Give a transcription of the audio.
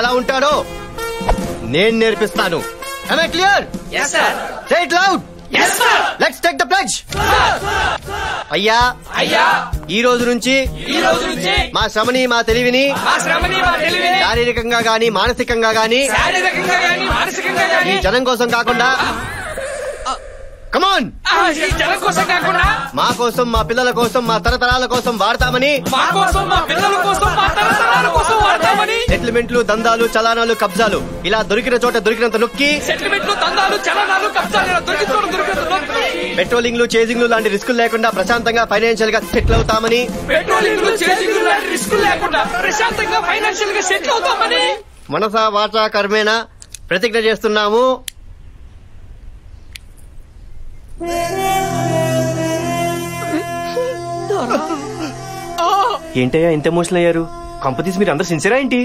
ఎలా ఉంటాడో నేను నేర్పిస్తాను. Am I clear? Yes, sir. Say it loud. Yes, sir. Let's take the pledge. అయ్యా ఈ రోజు నుంచి మా శ్రమని మా తెలివిని శారీరకంగా గాని మానసికంగా గాని ఈ జనం కోసం కాకుండా కమాన్ మా కోసం మా పిల్లల కోసం మా తరతరాల కోసం వాడతామని సెటిల్మెంట్లు దందాలు చలానాలు కబ్జాలు ఇలా దొరికిన చోట దొరికినంత నొక్కి పెట్రోలింగ్లు చేజింగ్లు లాంటి రిస్కులు లేకుండా ప్రశాంతంగా ఫైనాన్షియల్ గా సెటిల్ అవుతామని మనసా వాచా కర్మేణ ప్రతిజ్ఞ చేస్తున్నాము. ఏంటయ్యా ఇంత ఎమోషనల్ అయ్యారు? కంపెనీస్ మీరు అందరు సిన్సియరా ఏంటి?